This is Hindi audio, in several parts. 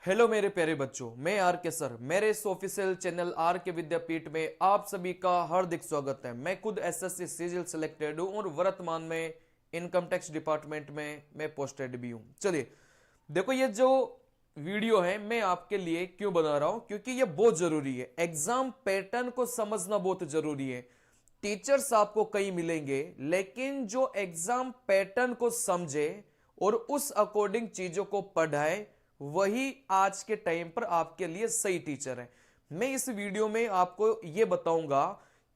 हेलो मेरे प्यारे बच्चों, मैं आर के सर। मेरे इस ऑफिशियल चैनल आर के विद्यापीठ में आप सभी का हार्दिक स्वागत है। मैं खुद एसएससी सीजीएल सिलेक्टेड हूं और वर्तमान में इनकम टैक्स डिपार्टमेंट में मैं पोस्टेड भी हूं। चलिए देखो, ये जो वीडियो है मैं आपके लिए क्यों बना रहा हूं, क्योंकि ये बहुत जरूरी है। एग्जाम पैटर्न को समझना बहुत जरूरी है। टीचर्स आपको कई मिलेंगे, लेकिन जो एग्जाम पैटर्न को समझे और उस अकॉर्डिंग चीजों को पढ़ाए, वही आज के टाइम पर आपके लिए सही टीचर है। मैं इस वीडियो में आपको यह बताऊंगा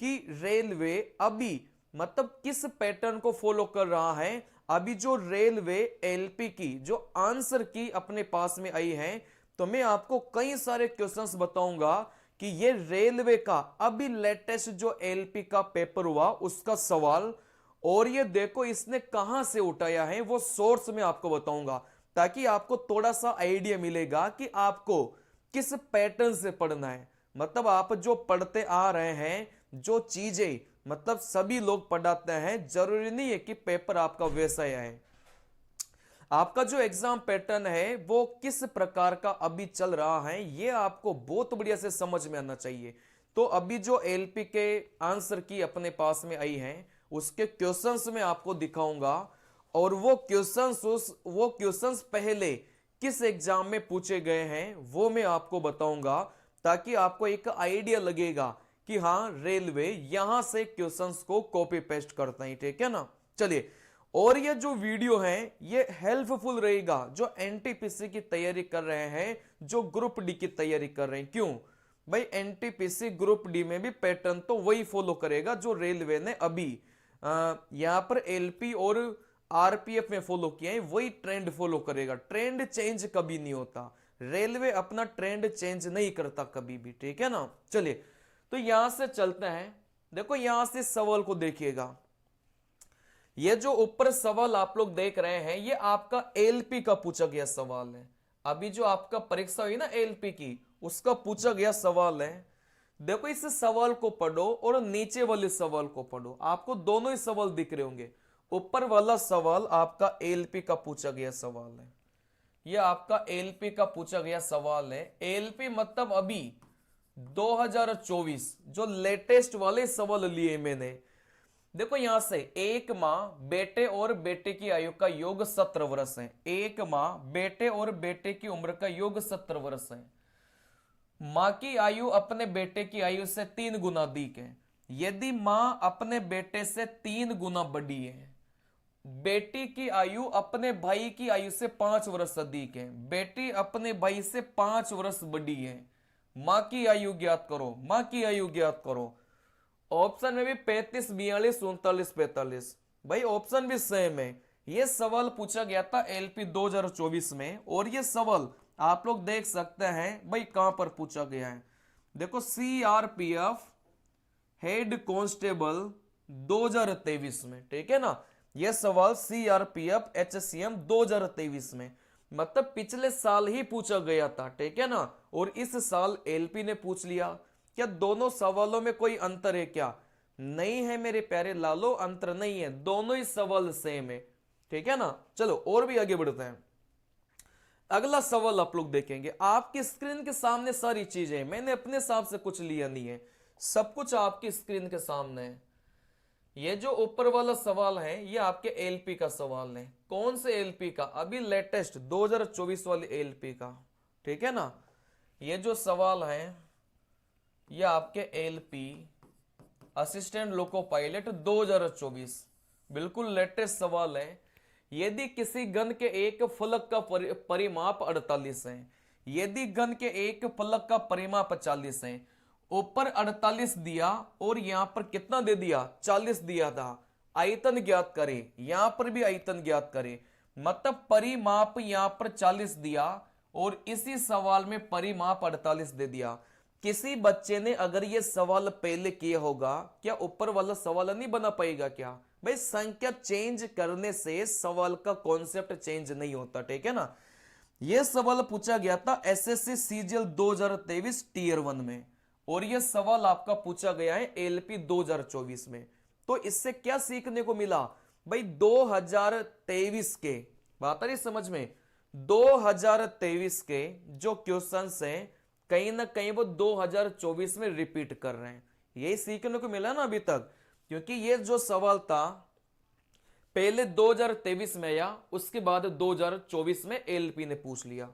कि रेलवे अभी मतलब किस पैटर्न को फॉलो कर रहा है। अभी जो रेलवे एलपी की जो आंसर की अपने पास में आई है, तो मैं आपको कई सारे क्वेश्चंस बताऊंगा कि ये रेलवे का अभी लेटेस्ट जो एलपी का पेपर हुआ उसका सवाल, और ये देखो इसने कहां से उठाया है, वो सोर्स में आपको बताऊंगा, ताकि आपको थोड़ा सा आइडिया मिलेगा कि आपको किस पैटर्न से पढ़ना है। मतलब आप जो पढ़ते आ रहे हैं, जो चीजें मतलब सभी लोग पढ़ाते हैं, जरूरी नहीं है कि पेपर आपका वैसा ही आए। आपका जो एग्जाम पैटर्न है वो किस प्रकार का अभी चल रहा है, ये आपको बहुत बढ़िया से समझ में आना चाहिए। तो अभी जो एलपी के आंसर की अपने पास में आई है, उसके क्वेश्चंस में आपको दिखाऊंगा, और वो क्वेश्चंस पहले किस एग्जाम में पूछे गए हैं वो मैं आपको बताऊंगा, ताकि आपको एक आइडिया लगेगा कि हाँ, रेलवे यहां से क्वेश्चंस को कॉपी पेस्ट करता है। ठीक है ना। चलिए, और ये जो वीडियो है ये हेल्पफुल रहेगा जो एनटीपीसी की तैयारी कर रहे हैं, जो ग्रुप डी की तैयारी कर रहे हैं। क्यों भाई? एनटीपीसी ग्रुप डी में भी पैटर्न तो वही फॉलो करेगा जो रेलवे ने अभी यहां पर एलपी और आरपीएफ में फॉलो किया है, वही ट्रेंड फॉलो करेगा। ट्रेंड चेंज कभी नहीं होता, रेलवे अपना ट्रेंड चेंज नहीं करता कभी भी। ठीक है ना। चलिए, तो यहां से चलते हैं। देखो, यहां से सवाल को देखिएगा। ये जो ऊपर सवाल आप लोग देख रहे हैं, ये आपका एलपी का पूछा गया सवाल है। अभी जो आपका परीक्षा हुई ना एलपी की, उसका पूछा गया सवाल है। देखो, इस सवाल को पढ़ो और नीचे वाले सवाल को पढ़ो, आपको दोनों ही सवाल दिख रहे होंगे। ऊपर वाला सवाल आपका एलपी का पूछा गया सवाल है। यह आपका एलपी का पूछा गया सवाल है। एलपी मतलब अभी 2024 जो लेटेस्ट वाले सवाल लिए मैंने। देखो, यहां से एक मां बेटे और बेटे की आयु का योग 17 वर्ष है। एक मां बेटे और बेटे की उम्र का योग 17 वर्ष है। मां की आयु अपने बेटे की आयु से 3 गुना अधिक है। यदि मां अपने बेटे से 3 गुना बड़ी है, बेटी की आयु अपने भाई की आयु से 5 वर्ष अधिक है, बेटी अपने भाई से 5 वर्ष बड़ी है, मां की आयु ज्ञात करो। मां की आयु ज्ञात करो। ऑप्शन में भी 35, 42, 39, 45। भाई ऑप्शन भी सेम है। यह सवाल पूछा गया था एलपी 2024 में, और यह सवाल आप लोग देख सकते हैं भाई कहां पर पूछा गया है। देखो, सीआरपीएफ हेड कांस्टेबल 2023 में। ठीक है ना। यह सवाल सीआरपीएफ एचसीएम 2023 में, मतलब पिछले साल ही पूछा गया था। ठीक है ना। और इस साल एलपी ने पूछ लिया। क्या दोनों सवालों में कोई अंतर है? क्या नहीं है मेरे प्यारे लालो, अंतर नहीं है, दोनों ही सवाल सेम है। ठीक है ना। चलो और भी आगे बढ़ते हैं। अगला सवाल आप लोग देखेंगे। आपकी स्क्रीन के सामने सारी चीजें हैं, मैंने अपने हिसाब से कुछ लिया नहीं है, सब कुछ आपकी स्क्रीन के सामने है। ये जो ऊपर वाला सवाल है ये आपके एलपी का सवाल है। कौन से एलपी का? अभी लेटेस्ट 2024 वाले एलपी का। ठीक है ना। ये जो सवाल है ये आपके एलपी असिस्टेंट लोको पायलट 2024, बिल्कुल लेटेस्ट सवाल है। यदि किसी घन के एक फलक का परिमाप 48 है, यदि घन के एक फलक का परिमाप 40 है, ऊपर 48 दिया और यहां पर कितना दे दिया? 40 दिया था। आयतन ज्ञात करें, यहां पर भी आयतन ज्ञात करें। मतलब परिमाप यहां पर 40 दिया और इसी सवाल में परिमाप 48 दे दिया। किसी बच्चे ने अगर यह सवाल पहले किया होगा, क्या ऊपर वाला सवाल नहीं बना पाएगा? क्या भाई, संख्या चेंज करने से सवाल का कॉन्सेप्ट चेंज नहीं होता। ठीक है ना। यह सवाल पूछा गया था एसएससी सीजीएल 2023 टीयर 1 में, और यह सवाल आपका पूछा गया है एलपी 2024 में। तो इससे क्या सीखने को मिला भाई? 2023 के बात आ रही समझ में? 2023 के जो क्वेश्चंस हैं कहीं ना कहीं वो 2024 में रिपीट कर रहे हैं। यही सीखने को मिला ना अभी तक, क्योंकि ये जो सवाल था पहले 2023 में आया, उसके बाद 2024 में एलपी ने पूछ लिया।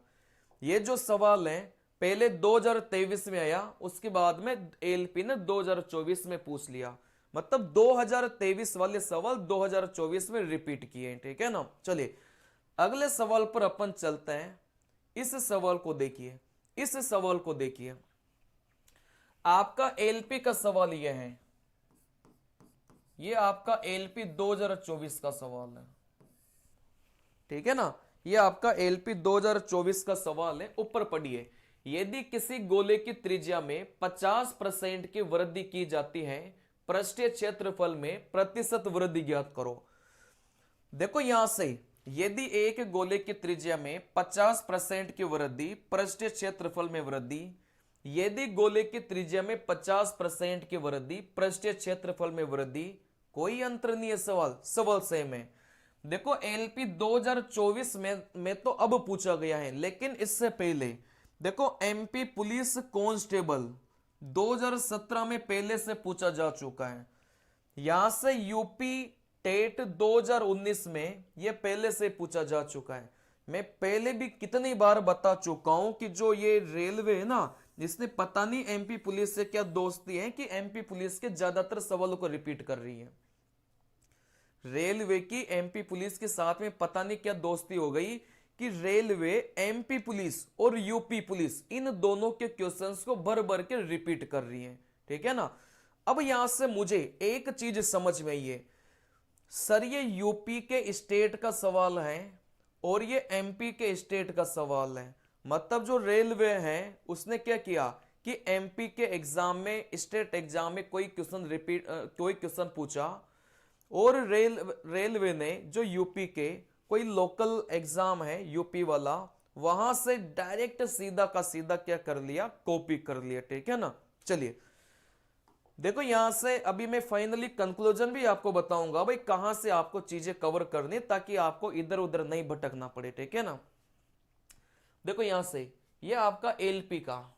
ये जो सवाल है पहले 2023 में आया, उसके बाद में एलपी ने 2024 में पूछ लिया। मतलब 2023 वाले सवाल 2024 में रिपीट किए हैं, ठीक है ना। चलिए अगले सवाल पर अपन चलते हैं। इस सवाल को देखिए, इस सवाल को देखिए। आपका एलपी का सवाल यह है, ये आपका एलपी 2024 का सवाल है, ठीक है ना। ये आपका एलपी 2024 का सवाल है। ऊपर पढ़िए, यदि किसी गोले की त्रिज्या में 50% की वृद्धि की जाती है, पृष्ठीय क्षेत्रफल में प्रतिशत वृद्धि ज्ञात करो। देखो यहां से, यदि एक गोले की त्रिज्या में 50% की वृद्धि, पृष्ठीय क्षेत्रफल में वृद्धि, यदि गोले की त्रिज्या में 50% की वृद्धि, पृष्ठीय क्षेत्रफल में वृद्धि, कोई अंतर नहीं है। सवाल सेम है। देखो एलपी 2024 में तो अब पूछा गया है, लेकिन इससे पहले देखो एमपी पुलिस कांस्टेबल 2017 में पहले से पूछा जा चुका है। यहां से यूपी टेट 2019 में यह पहले से पूछा जा चुका है। मैं पहले भी कितनी बार बता चुका हूं कि जो ये रेलवे है ना, इसने पता नहीं एमपी पुलिस से क्या दोस्ती है कि एमपी पुलिस के ज्यादातर सवालों को रिपीट कर रही है। रेलवे की एमपी पुलिस के साथ में पता नहीं क्या दोस्ती हो गई कि रेलवे एमपी पुलिस और यूपी पुलिस इन दोनों के क्वेश्चंस को भर भर के रिपीट कर रही है, ठीक है ना। अब यहां से मुझे एक चीज समझ में आई है, सर ये यूपी के स्टेट का सवाल है और ये एमपी के स्टेट का सवाल है। मतलब जो रेलवे है उसने क्या किया कि एमपी के एग्जाम में, स्टेट एग्जाम में कोई क्वेश्चन पूछा, और रेलवे ने जो यूपी के कोई लोकल एग्जाम है यूपी वाला, वहां से डायरेक्ट सीधा का सीधा क्या कर लिया, कॉपी कर लिया, ठीक है ना। चलिए देखो यहां से अभी मैं फाइनली कंक्लूजन भी आपको बताऊंगा भाई कहां से आपको चीजें कवर करनी, ताकि आपको इधर उधर नहीं भटकना पड़े, ठीक है ना। देखो यहां से ये आपका एलपी का,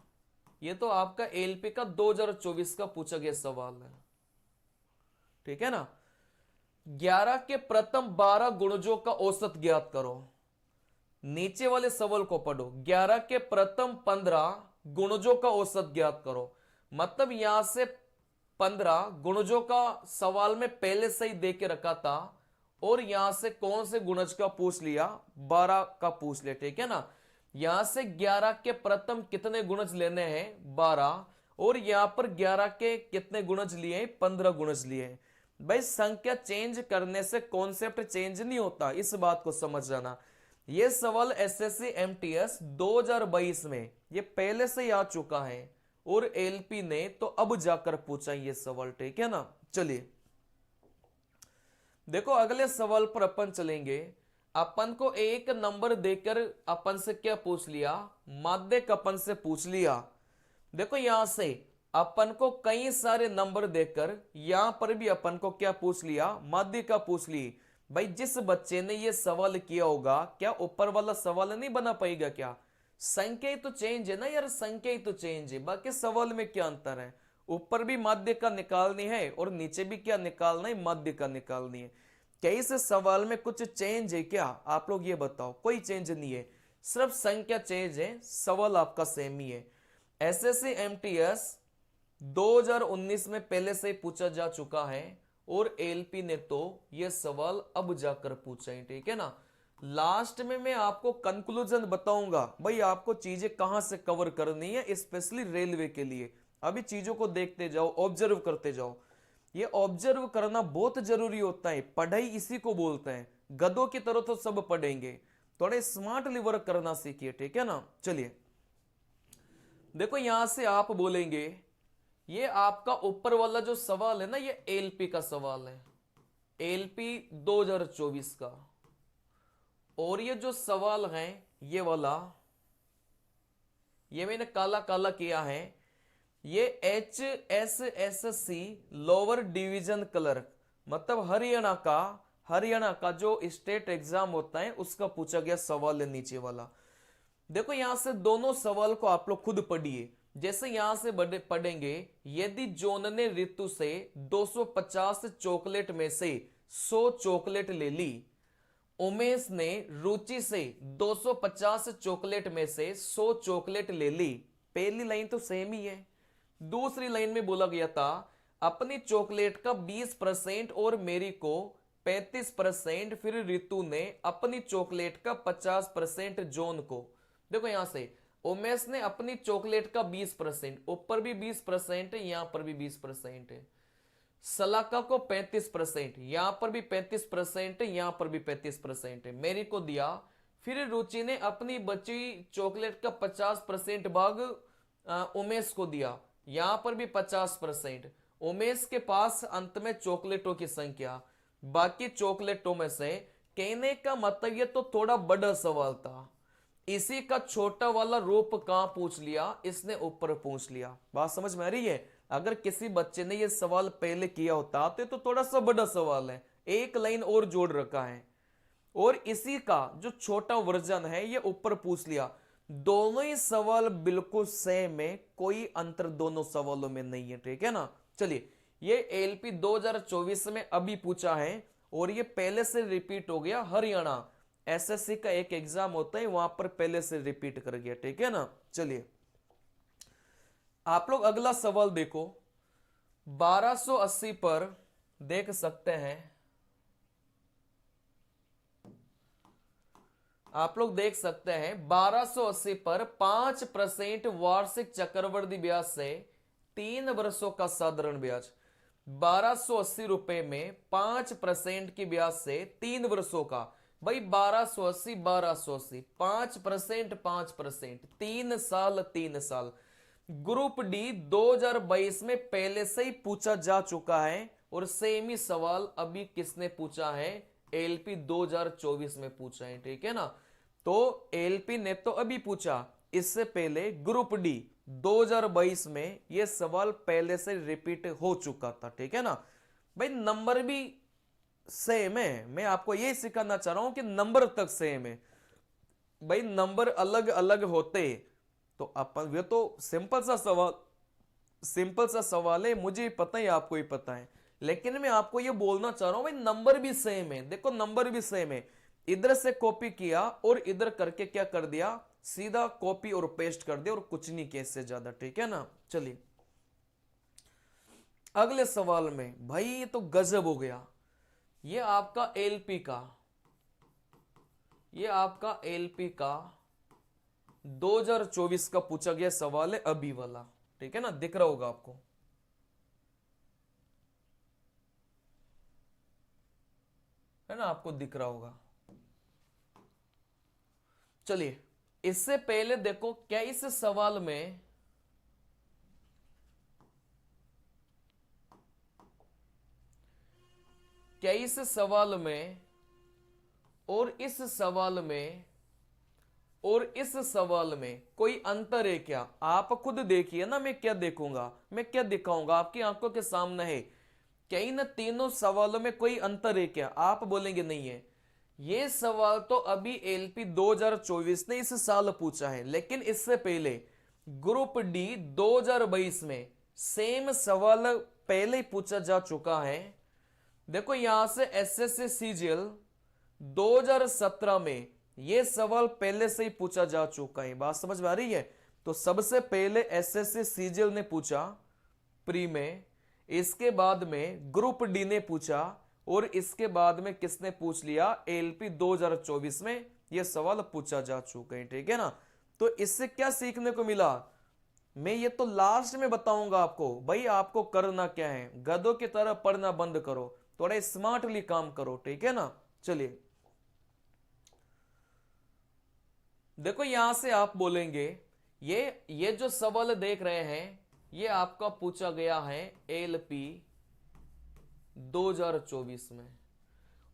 ये तो आपका एलपी का 2024 का पूछा गया सवाल है, ठीक है ना। 11 के प्रथम 12 गुणजों का औसत ज्ञात करो। नीचे वाले सवाल को पढ़ो, 11 के प्रथम 15 गुणजों का औसत ज्ञात करो। मतलब यहां से 15 गुणजों का सवाल में पहले से ही दे के रखा था, और यहां से कौन से गुणज का पूछ लिया, 12 का पूछ लिया, ठीक है ना। यहां से 11 के प्रथम कितने गुणज लेने हैं, 12, और यहां पर 11 के कितने गुणज लिए, 15 गुणज लिए। भाई संख्या चेंज करने से कॉन्सेप्ट चेंज नहीं होता, इस बात को समझ जाना। यह सवाल एसएससी एमटीएस 2022 में ये पहले से ही आ चुका है, और एलपी ने तो अब जाकर पूछा ये सवाल, ठीक है ना। चलिए देखो अगले सवाल पर अपन चलेंगे। अपन को एक नंबर देकर अपन से क्या पूछ लिया, माध्यक अपन से पूछ लिया। देखो यहां से अपन को कई सारे नंबर देकर यहां पर भी अपन को क्या पूछ लिया, माध्यक का पूछ ली। भाई जिस बच्चे ने ये सवाल किया होगा, क्या ऊपर वाला सवाल नहीं बना पाएगा क्या। संख्या ही तो चेंज है ना यार, संख्या ही तो चेंज है, बाकी सवाल में क्या अंतर है। ऊपर भी माध्यक का निकालनी है और नीचे भी क्या निकालना है, माध्यक का निकालनी है। क्या इस सवाल में कुछ चेंज है क्या, आप लोग ये बताओ। कोई चेंज नहीं है, सिर्फ संख्या चेंज है, सवाल आपका सेम ही है। एसएससी एमटीएस 2019 में पहले से ही पूछा जा चुका है, और एलपी ने तो यह सवाल अब जाकर पूछा है, ठीक है ना। लास्ट में मैं आपको कंक्लूजन बताऊंगा भाई आपको चीजें कहां से कवर करनी है, स्पेशली रेलवे के लिए। अभी चीजों को देखते जाओ, ऑब्जर्व करते जाओ। ये ऑब्जर्व करना बहुत जरूरी होता है, पढ़ाई इसी को बोलते हैं। गधों की तरह तो सब पढ़ेंगे, थोड़े स्मार्टली वर्क करना सीखिए, ठीक है ना। चलिए देखो यहां से आप बोलेंगे, ये आपका ऊपर वाला जो सवाल है ना, ये एलपी का सवाल है, एलपी 2024 का। और ये जो सवाल है ये वाला, ये मैंने काला काला किया है, ये HSSC लोअर डिवीजन क्लर्क, मतलब हरियाणा का हरियाणा का जो स्टेट एग्जाम होता है उसका पूछा गया सवाल है नीचे वाला। देखो यहां से दोनों सवाल को आप लोग खुद पढ़िए। जैसे यहां से पढ़ेंगे, यदि जॉन ने रितु से 250 चॉकलेट में से 100 चॉकलेट ले ली, उमेश ने रुचि से 250 चॉकलेट में से 100 चॉकलेट ले ली। पहली लाइन तो सेम ही है। दूसरी लाइन में बोला गया था अपनी चॉकलेट का 20% और मेरी को 35%, फिर रितु ने अपनी चॉकलेट का 50% जॉन को। देखो यहां से उमेश ने अपनी चॉकलेट का 20%, ऊपर भी 20% है, यहां पर भी 20% है। सलाका को 35%, यहां पर भी 35% है, यहां पर भी 35% है, मेरी को दिया। फिर रुचि ने अपनी बची चॉकलेट का 50% भाग उमेश को दिया, यहां पर भी 50%। उमेश के पास अंत में चॉकलेटों की संख्या, बाकी चॉकलेटों में से। कहने का मतलब ये तो थोड़ा बड़ा सवाल था, इसी का छोटा वाला रूप कहां पूछ लिया, इसने ऊपर पूछ लिया। बात समझ में आ रही है? अगर किसी बच्चे ने ये सवाल पहले किया होता तो थोड़ा सा बड़ा सवाल है, एक लाइन और जोड़ रखा है, और इसी का जो छोटा वर्जन है ये ऊपर पूछ लिया। दोनों ही सवाल बिल्कुल सेम है, कोई अंतर दोनों सवालों में नहीं है, ठीक है ना। चलिए, ये एलपी 2024 में अभी पूछा है, और ये पहले से रिपीट हो गया। हरियाणा एसएससी का एक एग्जाम होता है, वहां पर पहले से रिपीट कर गया, ठीक है ना। चलिए आप लोग अगला सवाल देखो। 1280 पर देख सकते हैं, आप लोग देख सकते हैं 1280 पर 5% वार्षिक चक्रवृद्धि ब्याज से 3 वर्षों का साधारण ब्याज। 1280 रुपए में 5% की ब्याज से 3 वर्षों का। भाई 1280 1280, 5% 5%, 3 साल 3 साल। ग्रुप डी 2022 में पहले से ही पूछा जा चुका है, और सेम ही सवाल अभी किसने पूछा है, एलपी 2024 में पूछा है, ठीक है ना। तो एलपी ने तो अभी पूछा, इससे पहले ग्रुप डी 2022 में यह सवाल पहले से रिपीट हो चुका था, ठीक है ना। भाई नंबर भी सेम है, मैं आपको यही सिखाना चाह रहा हूं कि नंबर तक सेम है। भाई नंबर अलग अलग होते तो अपन, ये तो सिंपल सा सवाल है, मुझे पता है, आपको ही पता है, लेकिन मैं आपको ये बोलना चाह रहा हूं भाई नंबर भी सेम है। देखो नंबर भी सेम है, इधर से कॉपी किया और इधर करके क्या कर दिया, सीधा कॉपी और पेस्ट कर दिया, और कुछ नहीं किया इससे ज्यादा, ठीक है ना। चलिए अगले सवाल में, भाई ये तो गजब हो गया। ये आपका एलपी का 2024 का पूछा गया सवाल है, अभी वाला, ठीक है ना, दिख रहा होगा आपको, है ना, आपको दिख रहा होगा। चलिए इससे पहले देखो, क्या इस सवाल में और इस सवाल में कोई अंतर है क्या? आप खुद देखिए ना, मैं क्या देखूंगा, मैं क्या दिखाऊंगा, आपकी आंखों के सामने है। क्या इन तीनों सवालों में कोई अंतर है क्या? आप बोलेंगे नहीं है। ये सवाल तो अभी एलपी 2024 ने इस साल पूछा है, लेकिन इससे पहले ग्रुप डी 2022 में सेम सवाल पहले ही पूछा जा चुका है। देखो यहां से एसएससी सीजीएल 2017 में यह सवाल पहले से ही पूछा जा चुका है। बात समझ में आ रही है? तो सबसे पहले एसएससी सीजीएल ने पूछा प्री में, इसके बाद में ग्रुप डी ने पूछा, और इसके बाद में किसने पूछ लिया, एलपी 2024 में यह सवाल पूछा जा चुका है, ठीक है ना। तो इससे क्या सीखने को मिला, मैं ये तो लास्ट में बताऊंगा आपको। भाई आपको करना क्या है, गधों की तरह पढ़ना बंद करो, थोड़ा स्मार्टली काम करो, ठीक है ना। चलिए देखो यहां से आप बोलेंगे, ये जो सवाल देख रहे हैं ये आपका पूछा गया है एलपी 2024 में,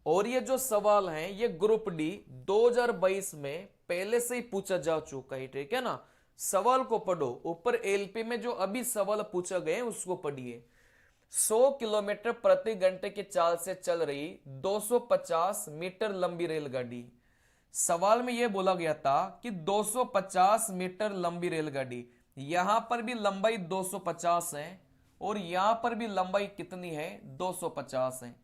और ये जो सवाल है ये ग्रुप डी 2022 में पहले से ही पूछा जा चुका है, ठीक है ना। सवाल को पढ़ो, ऊपर एलपी में जो अभी सवाल पूछा गए उसको पढ़िए। 100 किलोमीटर प्रति घंटे की चाल से चल रही 250 मीटर लंबी रेलगाड़ी। सवाल में यह बोला गया था कि 250 मीटर लंबी रेलगाड़ी, यहां पर भी लंबाई 250 है और यहां पर भी लंबाई कितनी है, 250 है।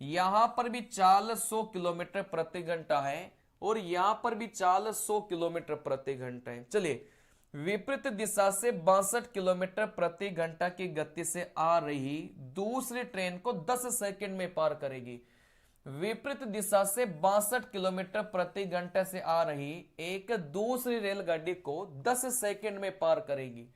यहां पर भी चाल 100 किलोमीटर प्रति घंटा है और यहां पर भी चाल 100 किलोमीटर प्रति घंटा है। चलिए, विपरीत दिशा से 62 किलोमीटर प्रति घंटा की गति से आ रही दूसरी ट्रेन को 10 सेकंड में पार करेगी। विपरीत दिशा से 62 किलोमीटर प्रति घंटे से आ रही एक दूसरी रेलगाड़ी को 10 सेकंड में पार करेगी।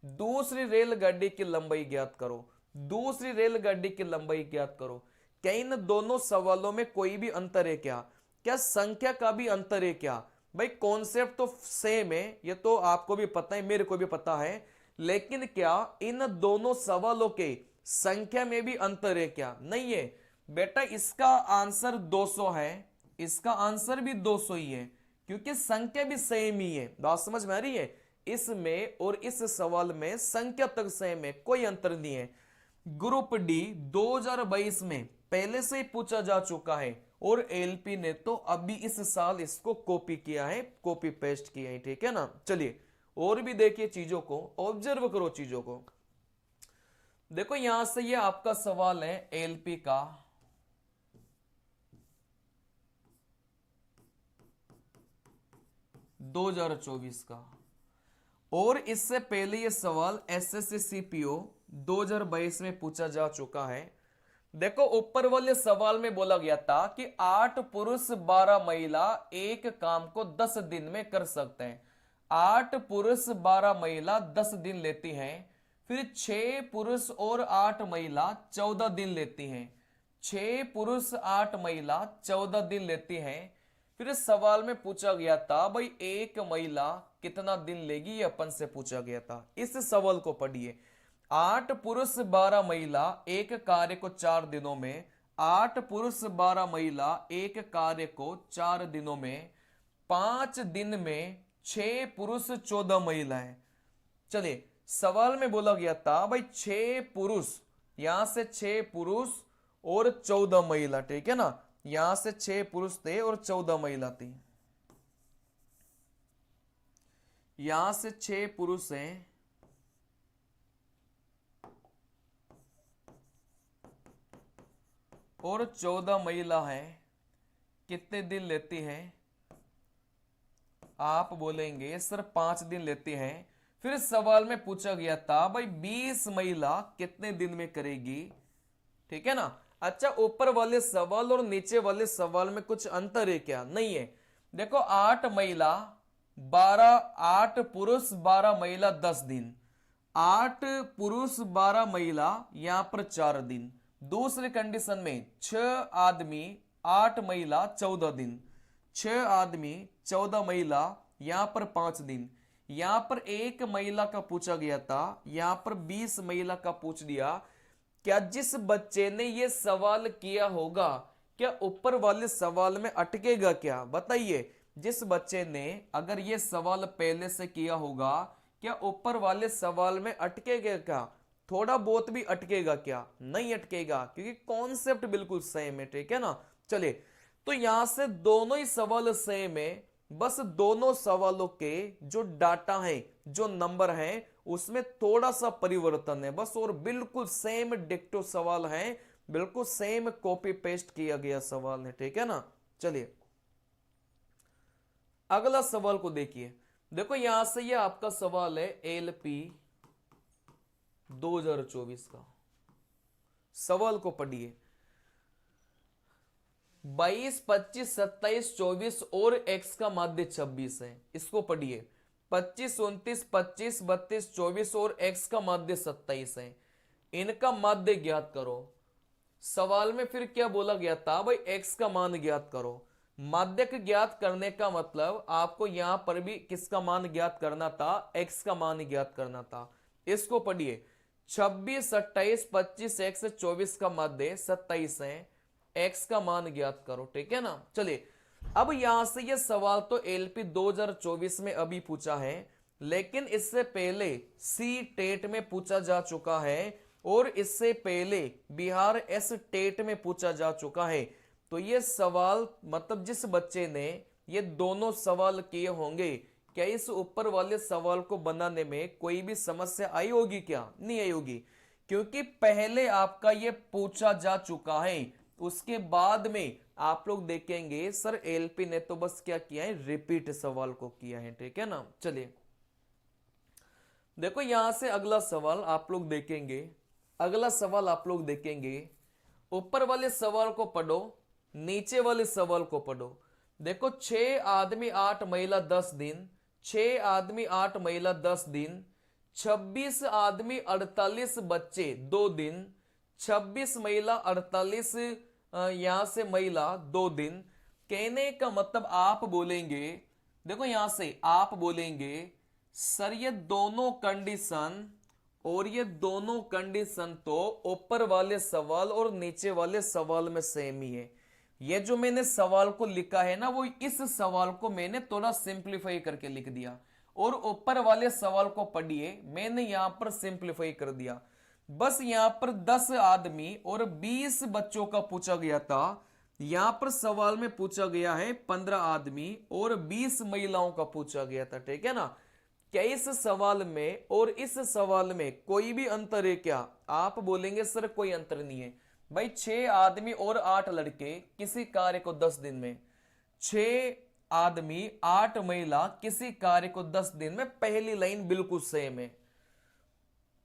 दूसरी रेलगाड़ी की लंबाई ज्ञात करो। दूसरी रेलगाड़ी की लंबाई ज्ञात करो। क्या इन दोनों सवालों में कोई भी अंतर है क्या? क्या संख्या का भी अंतर है क्या? भाई कॉन्सेप्ट तो सेम है, ये तो आपको भी पता है, मेरे को भी पता है, लेकिन क्या इन दोनों सवालों के संख्या में भी अंतर है क्या? नहीं है बेटा, इसका आंसर 200 है, इसका आंसर भी 200 ही है, क्योंकि संख्या भी सेम ही है। बात समझ में आ रही है? इसमें और इस सवाल में संख्या तक सेम है, कोई अंतर नहीं है। ग्रुप डी 2022 में पहले से ही पूछा जा चुका है और एलपी ने तो अभी इस साल इसको कॉपी किया है, कॉपी पेस्ट किया है, ठीक है ना। चलिए और भी देखिए चीजों को, ऑब्जर्व करो चीजों को। देखो यहां से ये आपका सवाल है एलपी का, 2024 का, और इससे पहले ये सवाल एसएससी सीपीओ 2022 में पूछा जा चुका है। देखो ऊपर वाले सवाल में बोला गया था कि 8 पुरुष 12 महिला एक काम को 10 दिन में कर सकते हैं। 8 पुरुष 12 महिला 10 दिन लेती हैं। फिर 6 पुरुष और 8 महिला 14 दिन लेती हैं। 6 पुरुष 8 महिला 14 दिन लेती हैं। फिर इस सवाल में पूछा गया था भाई एक महिला कितना दिन लेगी, ये अपन से पूछा गया था। इस सवाल को पढ़िए। 8 पुरुष 12 महिला एक कार्य को 4 दिनों में, 8 पुरुष 12 महिला एक कार्य को 4 दिनों में, 5 दिन में 6 पुरुष 14 महिलाएं। चलिए सवाल में बोला गया था भाई 6 पुरुष, यहां से 6 पुरुष और 14 महिला, ठीक है ना। यहां से 6 पुरुष थे और 14 महिला थी। यहां से 6 पुरुष हैं और 14 महिला हैं। कितने दिन लेती हैं? आप बोलेंगे सर 5 दिन लेती हैं। फिर सवाल में पूछा गया था भाई 20 महिला कितने दिन में करेगी, ठीक है ना। अच्छा, ऊपर वाले सवाल और नीचे वाले सवाल में कुछ अंतर है क्या? नहीं है। देखो 8 महिला 12, 8 पुरुष 12 महिला 10 दिन, 8 पुरुष 12 महिला यहां पर 4 दिन। दूसरे कंडीशन में 6 आदमी 8 महिला 14 दिन, 6 आदमी 14 महिला यहां पर 5 दिन। यहां पर एक महिला का पूछा गया था, यहां पर 20 महिला का पूछ दिया। क्या जिस बच्चे ने यह सवाल किया होगा, क्या ऊपर वाले सवाल में अटकेगा क्या? बताइए, जिस बच्चे ने अगर यह सवाल पहले से किया होगा, क्या ऊपर वाले सवाल में अटकेगा क्या? थोड़ा बहुत भी अटकेगा क्या? नहीं अटकेगा, क्योंकि कॉन्सेप्ट बिल्कुल सेम है, ठीक है ना। चलिए, तो यहां से दोनों ही सवाल सेम है, बस दोनों सवालों के जो डाटा है, जो नंबर है, उसमें थोड़ा सा परिवर्तन है बस, और बिल्कुल सेम डिक्टो सवाल है, बिल्कुल सेम कॉपी पेस्ट किया गया सवाल है, ठीक है ना। चलिए अगला सवाल को देखिए। देखो यहां से ये आपका सवाल है एलपी 2024 का। सवाल को पढ़िए। 22, 25, 27, 24 और x का माध्य 26 है। इसको पढ़िए। 25, 29, 25, 32, 24 और x का माध्य 27 है। इनका माध्य ज्ञात करो। सवाल में फिर क्या बोला गया था भाई, x का मान ज्ञात करो। माध्यक ज्ञात करने का मतलब आपको यहां पर भी किसका मान ज्ञात करना था? x का मान ज्ञात करना था। इसको पढ़िए। 26, 28, 25, x 24 का माध्य 27 है। x का मान ज्ञात करो, ठीक है ना। चलिए अब यहां से ये सवाल तो एलपी 2024 में अभी पूछा है, लेकिन इससे पहले सी टेट में पूछा जा चुका है और इससे पहले बिहार एस टेट में पूछा जा चुका है। तो ये सवाल मतलब जिस बच्चे ने ये दोनों सवाल किए होंगे, क्या इस ऊपर वाले सवाल को बनाने में कोई भी समस्या आई होगी? क्या नहीं आई होगी, क्योंकि पहले आपका ये पूछा जा चुका है। उसके बाद में आप लोग देखेंगे सर एलपी ने तो बस क्या किया है, रिपीट सवाल को किया है, ठीक है ना। चलिए देखो यहां से अगला सवाल आप लोग देखेंगे, अगला सवाल आप लोग देखेंगे। ऊपर वाले सवाल को पढ़ो, नीचे वाले सवाल को पढ़ो। देखो 6 आदमी 8 महिला 10 दिन, 6 आदमी 8 महिला 10 दिन, 26 आदमी 48 बच्चे 2 दिन, 26 महिला 48 यहां से महिला 2 दिन। कहने का मतलब आप बोलेंगे, देखो यहां से आप बोलेंगे सर ये दोनों कंडीशन और ये दोनों कंडीशन तो ऊपर वाले सवाल और नीचे वाले सवाल में सेम ही है। ये जो मैंने सवाल को लिखा है ना, वो इस सवाल को मैंने थोड़ा सिंप्लीफाई करके लिख दिया, और ऊपर वाले सवाल को पढ़िए मैंने यहां पर सिंप्लीफाई कर दिया। बस यहां पर 10 आदमी और 20 बच्चों का पूछा गया था, यहां पर सवाल में पूछा गया है 15 आदमी और 20 महिलाओं का पूछा गया था, ठीक है ना। क्या इस सवाल में और इस सवाल में कोई भी अंतर है क्या? आप बोलेंगे सर कोई अंतर नहीं है। भाई 6 आदमी और 8 लड़के किसी कार्य को 10 दिन में, 6 आदमी 8 महिला किसी कार्य को 10 दिन में, पहली लाइन बिल्कुल सेम है।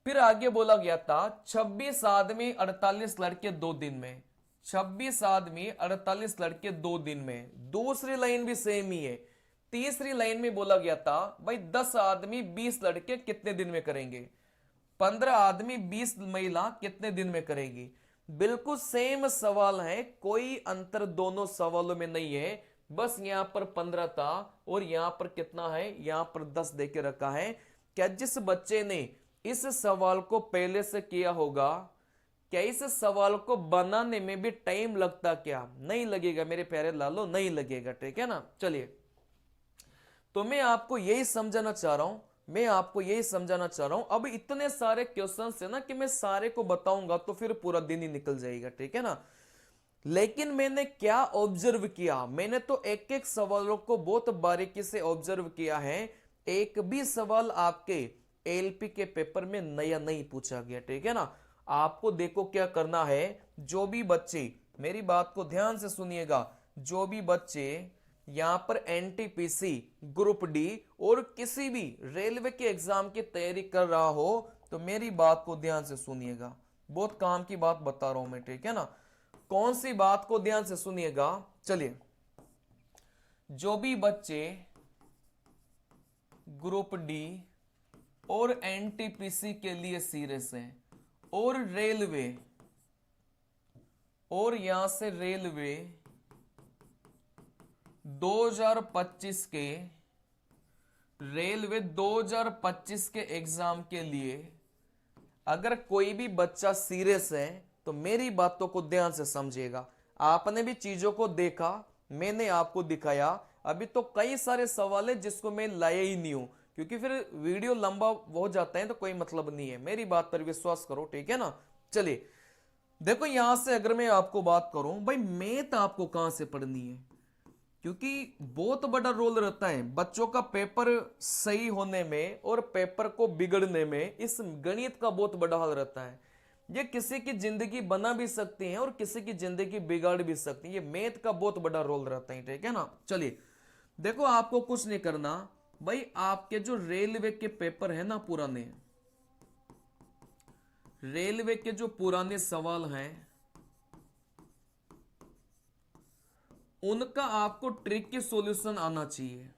फिर आगे बोला गया था 26 आदमी 48 लड़के 2 दिन में, 26 आदमी 48 लड़के 2 दिन में, दूसरी लाइन भी सेम ही है। तीसरी लाइन में बोला गया था भाई 10 आदमी 20 लड़के कितने दिन में करेंगे, 15 आदमी 20 महिला कितने दिन में करेगी। बिल्कुल सेम सवाल है, कोई अंतर दोनों सवालों में नहीं है। बस यहां पर 15 था और यहां पर कितना है, यहां पर 10 देके रखा है। क्या जिस बच्चे ने इस सवाल को पहले से किया होगा, क्या इस सवाल को बनाने में भी टाइम लगता? क्या नहीं लगेगा मेरे प्यारे लालो, नहीं लगेगा, ठीक है ना। चलिए तो मैं आपको यही समझाना चाह रहा हूं, मैं आपको यही समझाना चाह रहा हूं। अब इतने सारे क्वेश्चंस है ना कि मैं सारे को बताऊंगा तो फिर पूरा दिन ही निकल जाएगा, ठीक है ना। लेकिन मैंने क्या ऑब्जर्व किया, मैंने तो एक एक सवालों को बहुत बारीकी से ऑब्जर्व किया है। एक भी सवाल आपके एलपी के पेपर में नया नहीं पूछा गया, ठीक है ना। आपको देखो क्या करना है, जो भी बच्चे, मेरी बात को ध्यान से सुनिएगा, जो भी बच्चे यहां पर एनटीपीसी ग्रुप डी और किसी भी रेलवे के एग्जाम की तैयारी कर रहा हो तो मेरी बात को ध्यान से सुनिएगा। बहुत काम की बात बता रहा हूं मैं, ठीक है ना। कौन सी बात को ध्यान से सुनिएगा? चलिए जो भी बच्चे ग्रुप डी और एनटीपीसी के लिए सीरियस हैं और रेलवे, और यहां से रेलवे 2025 के, रेलवे 2025 के एग्जाम के लिए अगर कोई भी बच्चा सीरियस है तो मेरी बातों को ध्यान से समझिएगा। आपने भी चीजों को देखा, मैंने आपको दिखाया। अभी तो कई सारे सवाल है जिसको मैं लाया ही नहीं हूं, क्योंकि फिर वीडियो लंबा हो जाता है तो कोई मतलब नहीं है। मेरी बात पर विश्वास करो, ठीक है ना। चलिए देखो यहां से अगर मैं आपको बात करूं, भाई मैथ आपको कहां से पढ़नी है, क्योंकि बहुत बड़ा रोल रहता है बच्चों का पेपर सही होने में और पेपर को बिगड़ने में। इस गणित का बहुत बड़ा हाल रहता है। ये किसी की जिंदगी बना भी सकती है और किसी की जिंदगी बिगाड़ भी सकती है। ये मैथ का बहुत बड़ा रोल रहता है, ठीक है ना। चलिए देखो आपको कुछ नहीं करना भाई, आपके जो रेलवे के पेपर है ना पुराने, रेलवे के जो पुराने सवाल हैं उनका आपको ट्रिक की सॉल्यूशन आना चाहिए।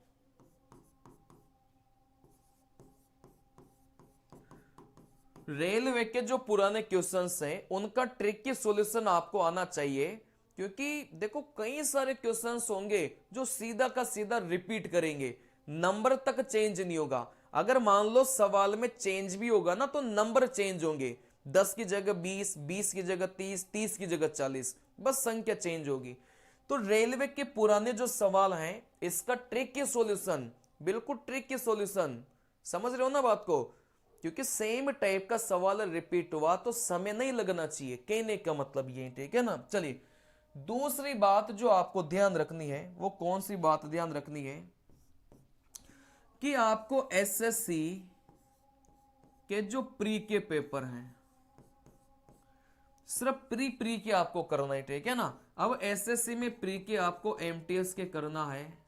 रेलवे के जो पुराने क्वेश्चंस हैं उनका ट्रिक की सॉल्यूशन आपको आना चाहिए, क्योंकि देखो कई सारे क्वेश्चंस होंगे जो सीधा का सीधा रिपीट करेंगे, नंबर तक चेंज नहीं होगा। अगर मान लो सवाल में चेंज भी होगा ना तो नंबर चेंज होंगे, 10 की जगह 20, 20 की जगह 30, 30 की जगह 40, बस संख्या चेंज होगी। तो रेलवे के पुराने जो सवाल हैं इसका ट्रिक की सॉल्यूशन, बिल्कुल ट्रिक की सॉल्यूशन, समझ रहे हो ना बात को। क्योंकि सेम टाइप का सवाल रिपीट हुआ तो समय नहीं लगना चाहिए, कहने का मतलब ये, ठीक है ना। चलिए दूसरी बात जो आपको ध्यान रखनी है वो कौन सी बात ध्यान रखनी है कि आपको एसएससी के जो प्री के पेपर हैं सिर्फ प्री के आपको करना है, ठीक है ना। अब एसएससी में प्री के आपको एमटीएस के करना है,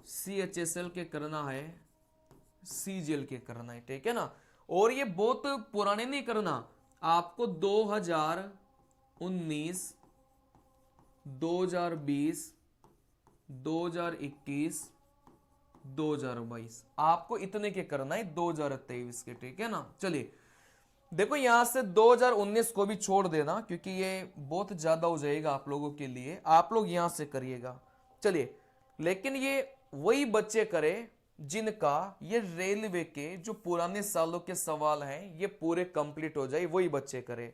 सीएचएसएल के करना है, सीजीएल के करना है, ठीक है ना। और ये बहुत पुराने नहीं करना, आपको 2019, 2020, 2021, 2022 आपको इतने के करना है 2023 के, ठीक है ना। चलिए देखो यहां से 2019 को भी छोड़ देना क्योंकि ये बहुत ज्यादा हो जाएगा आप लोगों के लिए, आप लोग यहां से करिएगा। चलिए लेकिन ये वही बच्चे करें जिनका ये रेलवे के जो पुराने सालों के सवाल हैं ये पूरे कंप्लीट हो जाए, वही बच्चे करें।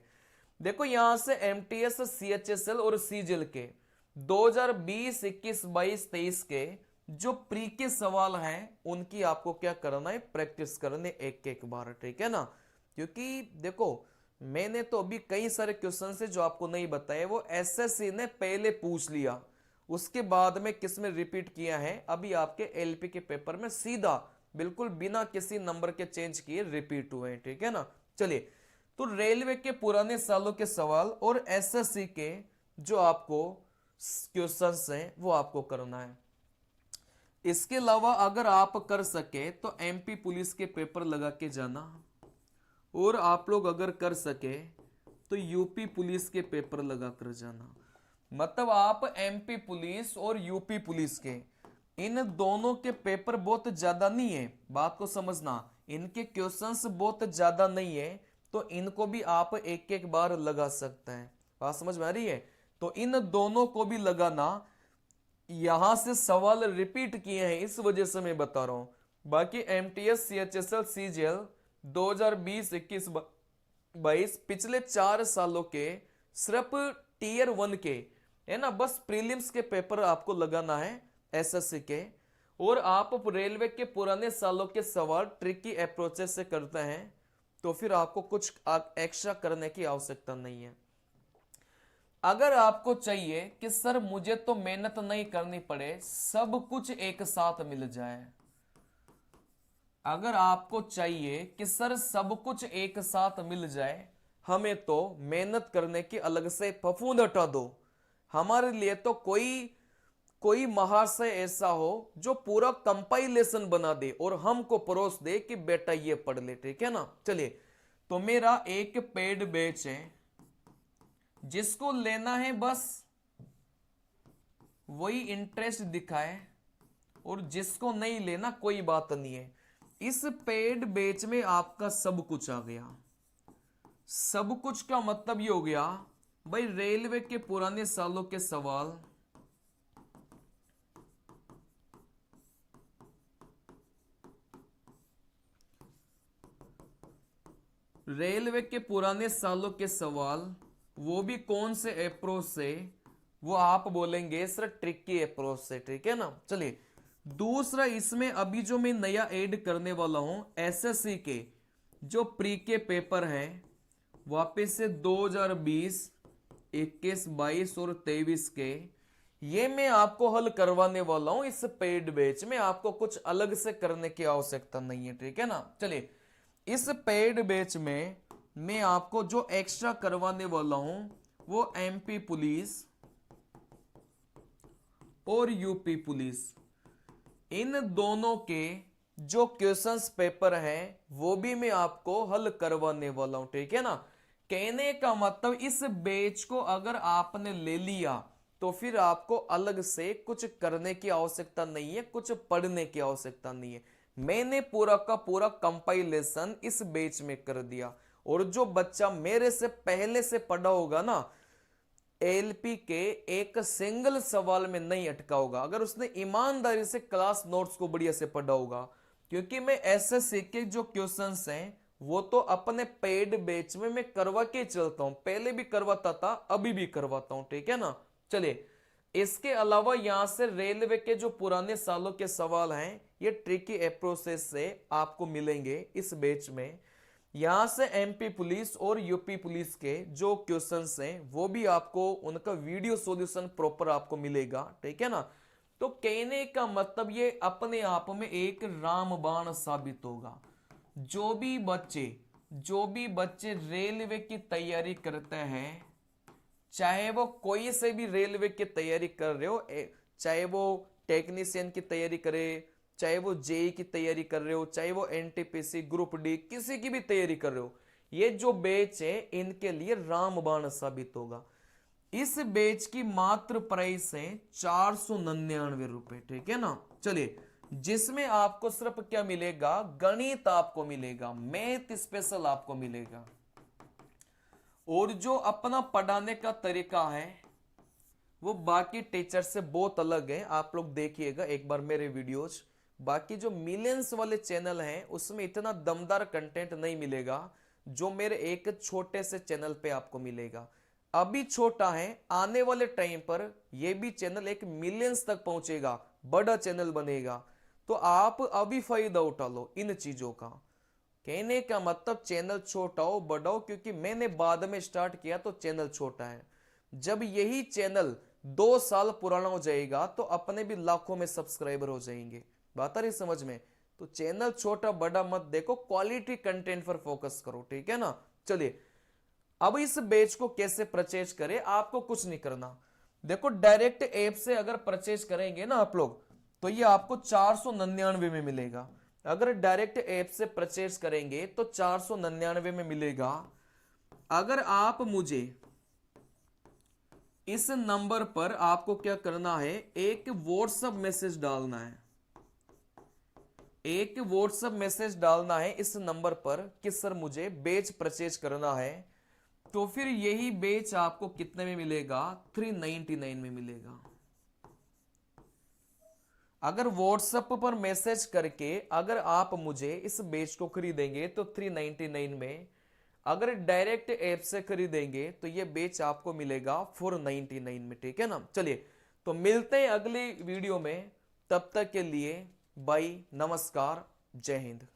देखो यहां से एमटीएस, सीएचएसएल और सीजीएल के 2020, 21, 22, 23 के जो प्री के सवाल हैं उनकी आपको क्या करना है, प्रैक्टिस करने एक एक बार, ठीक है ना। क्योंकि देखो मैंने तो अभी कई सारे क्वेश्चन से जो आपको नहीं बताए वो एसएससी ने पहले पूछ लिया, उसके बाद में किसमें रिपीट किया है, अभी आपके एलपी के पेपर में सीधा बिल्कुल बिना किसी नंबर के चेंज किए रिपीट हुए हैं, ठीक है ना। चलिए तो रेलवे के पुराने सालों के सवाल और एसएससी के जो आपको क्वेश्चंस हैं वो आपको करना है। इसके अलावा अगर आप कर सके तो एमपी पुलिस के पेपर लगा के जाना, और आप लोग अगर कर सके तो यूपी पुलिस के पेपर लगा कर जाना। मतलब आप एमपी पुलिस और यूपी पुलिस के इन दोनों के पेपर बहुत ज्यादा नहीं है, बात को समझना, इनके क्वेश्चंस बहुत ज्यादा नहीं है, तो इनको भी आप एक एक बार लगा सकते हैं। बात समझ में आ रही है। तो इन दोनों को भी लगाना, यहां से सवाल रिपीट किए हैं इस वजह से मैं बता रहा हूं। बाकी एमटीएस, सीएचएसएल, सीजीएल 2020, 21, 22 पिछले 4 सालों के सिर्फ टीयर 1 के है ना, बस प्रीलिम्स के पेपर आपको लगाना है एसएससी के। और आप रेलवे के पुराने सालों के सवाल ट्रिकी अप्रोचेस से करते हैं तो फिर आपको कुछ एक्स्ट्रा करने की आवश्यकता नहीं है। अगर आपको चाहिए कि सर मुझे तो मेहनत नहीं करनी पड़े, सब कुछ एक साथ मिल जाए, अगर आपको चाहिए कि सर सब कुछ एक साथ मिल जाए, हमें तो मेहनत करने की अलग से फफूंद हटा दो, हमारे लिए तो कोई महाशय ऐसा हो जो पूरा कंपाइलेशन बना दे और हमको परोस दे कि बेटा ये पढ़ ले, ठीक है ना। चलिए तो मेरा एक पेड बैच है, जिसको लेना है बस वही इंटरेस्ट दिखाए, और जिसको नहीं लेना कोई बात नहीं है। इस पेड बैच में आपका सब कुछ आ गया। सब कुछ का मतलब ये हो गया भाई रेलवे के पुराने सालों के सवाल, रेलवे के पुराने सालों के सवाल, वो भी कौन से अप्रोच से, वो आप बोलेंगे सर ट्रिकी अप्रोच से, ठीक है ना। चलिए दूसरा इसमें अभी जो मैं नया ऐड करने वाला हूं एसएससी के जो प्री के पेपर हैं वापस से 2020, 21, 22 और 23 के, ये मैं आपको हल करवाने वाला हूं इस पेड बैच में, आपको कुछ अलग से करने की आवश्यकता नहीं है, ठीक है ना। चलिए इस पेड बैच में मैं आपको जो एक्स्ट्रा करवाने वाला हूं वो एमपी पुलिस और यूपी पुलिस, इन दोनों के जो क्वेश्चंस पेपर हैं वो भी मैं आपको हल करवाने वाला हूं, ठीक है ना। कहने का मतलब इस बैच को अगर आपने ले लिया तो फिर आपको अलग से कुछ करने की आवश्यकता नहीं है, कुछ पढ़ने की आवश्यकता नहीं है। मैंने पूरा का पूरा कंपाइलेशन इस बैच में कर दिया, और जो बच्चा मेरे से पहले से पढ़ा होगा ना एलपी के एक सिंगल सवाल में नहीं अटका होगा, अगर उसने ईमानदारी से क्लास नोट्स को बढ़िया से पढ़ा होगा, क्योंकि मैं एसएससी के जो क्वेश्चंस हैं वो तो अपने पेड बैच में मैं करवा के चलता हूं, पहले भी करवाता था अभी भी करवाता हूं, ठीक है ना। चलिए इसके अलावा यहां से रेलवे के जो पुराने सालों के सवाल हैं ये ट्रिकी अप्रोच से आपको मिलेंगे इस बैच में। यहां से एमपी पुलिस और यूपी पुलिस के जो क्वेश्चंस हैं वो भी आपको उनका वीडियो सॉल्यूशन प्रॉपर आपको मिलेगा, ठीक है ना। तो कहने का मतलब ये अपने आप में एक रामबाण साबित होगा। जो भी बच्चे रेलवे की तैयारी करते हैं, चाहे वो कोई से भी रेलवे की तैयारी कर रहे हो, चाहे वो टेक्नीशियन की तैयारी करे, चाहे वो जेई की तैयारी कर रहे हो, चाहे वो एनटीपीसी ग्रुप डी किसी की भी तैयारी कर रहे हो, ये जो बैच है इनके लिए रामबाण साबित होगा। इस बैच की मात्र प्राइस है 499 रुपए, ठीक है ना। चलिए, जिसमें आपको सिर्फ क्या मिलेगा, गणित आपको मिलेगा, मैथ स्पेशल आपको मिलेगा, और जो अपना पढ़ाने का तरीका है वो बाकी टीचर से बहुत अलग है। आप लोग देखिएगा एक बार मेरे वीडियोज, बाकी जो मिलियंस वाले चैनल हैं उसमें इतना दमदार कंटेंट नहीं मिलेगा जो मेरे एक छोटे से चैनल पे आपको मिलेगा। अभी छोटा है, आने वाले टाइम पर यह भी चैनल एक मिलियंस तक पहुंचेगा, बड़ा चैनल बनेगा। तो आप अभी फायदा उठा लो इन चीजों का। कहने का मतलब चैनल छोटा हो बड़ा हो, क्योंकि मैंने बाद में स्टार्ट किया तो चैनल छोटा है। जब यही चैनल 2 साल पुराना हो जाएगा तो अपने भी लाखों में सब्सक्राइबर हो जाएंगे। बात आ रही समझ में। तो चैनल छोटा बड़ा मत देखो, क्वालिटी कंटेंट पर फोकस करो, ठीक है ना। चलिए, अब इस बैच को कैसे परचेज करें, आपको कुछ नहीं करना। देखो, डायरेक्ट ऐप से अगर परचेज करेंगे ना आप लोग, तो ये आपको 499 में मिलेगा। अगर डायरेक्ट ऐप से परचेज करेंगे तो 499 में मिलेगा। अगर आप मुझे इस नंबर पर आपको क्या करना है, एक व्हाट्सएप मैसेज डालना है, एक व्हाट्सएप मैसेज डालना है इस नंबर पर कि सर मुझे बैच परचेज करना है। तो फिर यही बैच आपको कितने में मिलेगा, 399 में मिलेगा। अगर व्हाट्सएप पर मैसेज करके अगर आप मुझे इस बैच को खरीदेंगे तो 399 में, अगर डायरेक्ट ऐप से खरीदेंगे तो ये बैच आपको मिलेगा 499 में, ठीक है ना। चलिए, तो मिलते हैं अगली वीडियो में, तब तक के लिए बाय, नमस्कार, जय हिंद।